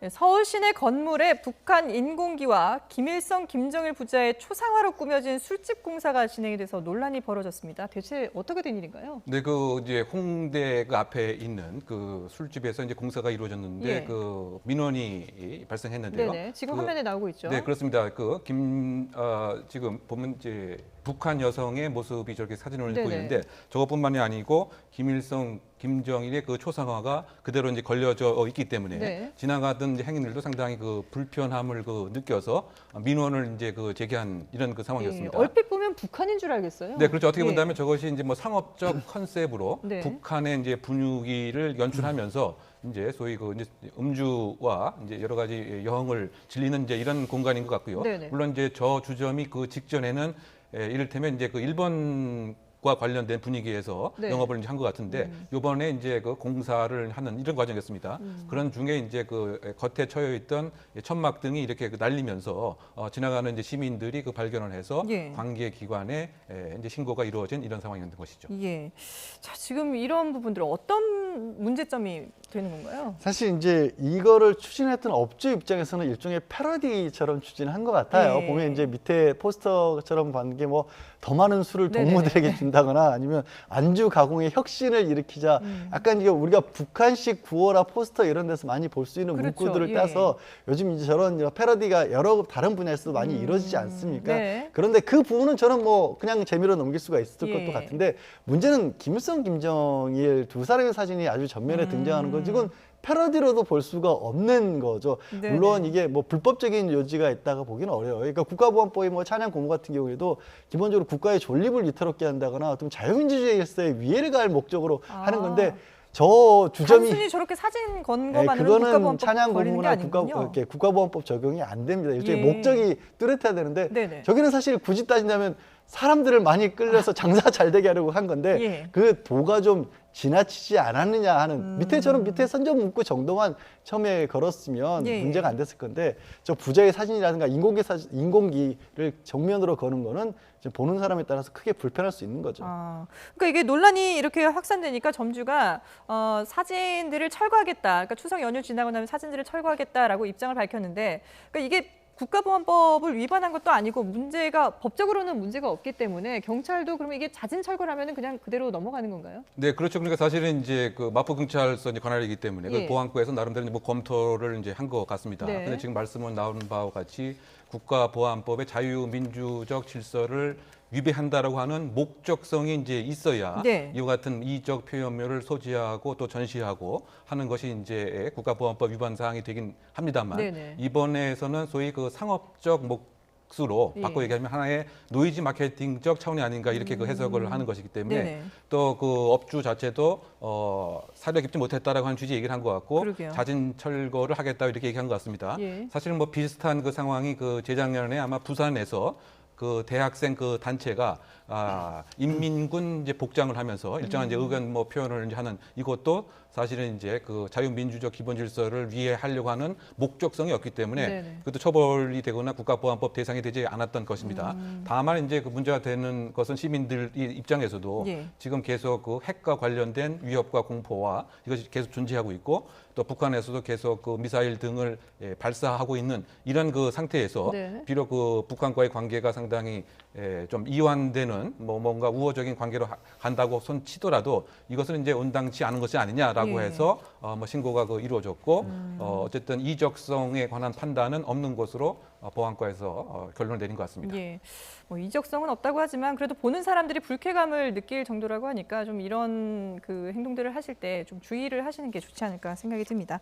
네, 서울 시내 건물에 북한 인공기와 김일성, 김정일 부자의 초상화로 꾸며진 술집 공사가 진행이 돼서 논란이 벌어졌습니다. 대체 어떻게 된 일인가요? 네, 그 이제 홍대 그 앞에 있는 그 술집에서 이제 공사가 이루어졌는데 예. 그 민원이 발생했는데요. 네네. 지금 그, 화면에 나오고 있죠. 네, 그렇습니다. 지금 보면 이제 북한 여성의 모습이 저렇게 사진을 네네. 보이는데 저것뿐만이 아니고 김일성, 김정일의 그 초상화가 그대로 이제 걸려져 있기 때문에 네. 지나가던 이제 행인들도 상당히 그 불편함을 그 느껴서 민원을 이제 그 제기한 이런 그 상황이었습니다. 예, 얼핏 보면 북한인 줄 알겠어요. 네, 그렇죠. 어떻게 예. 본다면 저것이 이제 뭐 상업적 컨셉으로 네. 북한의 이제 분위기를 연출하면서 이제 소위 그 이제 음주와 이제 여러 가지 여흥을 즐기는 이제 이런 공간인 것 같고요. 네네. 물론 이제 저 주점이 그 직전에는 이를테면 이제 그 일본과 관련된 분위기에서 네. 영업을 이제 한 것 같은데 이번에 이제 그 공사를 하는 이런 과정이었습니다. 그런 중에 이제 그 겉에 처여 있던 천막 등이 이렇게 그 날리면서 지나가는 이제 시민들이 그 발견을 해서 예. 관계기관에 이제 신고가 이루어진 이런 상황이었던 것이죠. 예. 자, 지금 이런 부분들 어떤 문제점이 되는 건가요? 사실 이제 이거를 추진했던 업주 입장에서는 일종의 패러디처럼 추진한 것 같아요. 예. 보면 이제 밑에 포스터처럼 봤는 게 뭐 더 많은 술을 네네네. 동무들에게 준다거나 아니면 안주 가공의 혁신을 일으키자 약간 이게 우리가 북한식 구호라 포스터 이런 데서 많이 볼 수 있는 그렇죠. 문구들을 예. 따서 요즘 이제 저런 패러디가 여러 다른 분야에서도 많이 이루어지지 않습니까? 네. 그런데 그 부분은 저는 뭐 그냥 재미로 넘길 수가 있을 예. 것도 같은데 문제는 김일성, 김정일 두 사람의 사진이 아주 전면에 등장하는 거 이건 패러디로도 볼 수가 없는 거죠. 네네. 물론 이게 뭐 불법적인 요지가 있다가 보기는 어려워요. 그러니까 국가보안법이 뭐 찬양 고무 같은 경우에도 기본적으로 국가의 존립을 위태롭게 한다거나 어떤 자유민주주의에서의 위해를 가할 목적으로 하는 건데 저 주점이 단순히 저렇게 사진 건 네, 것만으로는 그거는 국가보안법 찬양 걸리는 게 고무나 아니군요. 국가보안법 적용이 안 됩니다. 일종의 예. 목적이 뚜렷해야 되는데 네네. 저기는 사실 굳이 따진다면 사람들을 많이 끌려서 장사 잘 되게 하려고 한 건데 예. 그 도가 좀 지나치지 않았느냐 하는 밑에 선전 문구 정도만 처음에 걸었으면 예. 문제가 안 됐을 건데 저 부자의 사진이라든가 인공기를 정면으로 거는 거는 이제 보는 사람에 따라서 크게 불편할 수 있는 거죠. 그러니까 이게 논란이 이렇게 확산되니까 점주가 사진들을 철거하겠다. 그러니까 추석 연휴 지나고 나면 사진들을 철거하겠다라고 입장을 밝혔는데, 그러니까 이게 국가보안법을 위반한 것도 아니고 법적으로는 문제가 없기 때문에 경찰도 그러면 이게 자진 철거라면 그냥 그대로 넘어가는 건가요? 네, 그렇죠. 그러니까 사실은 이제 그 마포경찰서 관할이기 때문에 예. 그 보안과에서 나름대로 이제 뭐 검토를 이제 한 것 같습니다. 네. 근데 지금 말씀은 나온 바와 같이 국가보안법의 자유민주적 질서를 위배한다라고 하는 목적성이 이제 있어야 네. 이와 같은 이적 표현물을 소지하고 또 전시하고 하는 것이 이제 국가보안법 위반 사항이 되긴 합니다만 네네. 이번에서는 소위 그 상업적 수로 예. 바꿔 얘기하면 하나의 노이즈 마케팅적 차원이 아닌가 이렇게 그 해석을 하는 것이기 때문에 네네. 또 그 업주 자체도 사려 깊지 못했다라고 하는 취지의 얘기를 한 것 같고 그러게요. 자진 철거를 하겠다 이렇게 얘기한 것 같습니다. 예. 사실은 뭐 비슷한 그 상황이 그 재작년에 아마 부산에서 그 대학생 그 단체가 인민군 이제 복장을 하면서 일정한 이제 의견 뭐 표현을 이제 하는 이것도 사실은 이제 그 자유민주적 기본 질서를 위해하려고 하는 목적성이 없기 때문에 네네. 그것도 처벌이 되거나 국가보안법 대상이 되지 않았던 것입니다. 다만 이제 그 문제가 되는 것은 시민들 입장에서도 예. 지금 계속 그 핵과 관련된 위협과 공포와 이것이 계속 존재하고 있고 또 북한에서도 계속 그 미사일 등을 발사하고 있는 이런 그 상태에서 네. 비록 그 북한과의 관계가 상당히 좀 이완되는 뭐 뭔가 우호적인 관계로 간다고 손 치더라도 이것은 이제 온당치 않은 것이 아니냐라고 예. 해서 뭐 신고가 그 이루어졌고 어쨌든 이적성에 관한 판단은 없는 것으로 보안과에서 결론을 내린 것 같습니다. 예. 뭐 이적성은 없다고 하지만 그래도 보는 사람들이 불쾌감을 느낄 정도라고 하니까 좀 이런 그 행동들을 하실 때 좀 주의를 하시는 게 좋지 않을까 생각이 듭니다.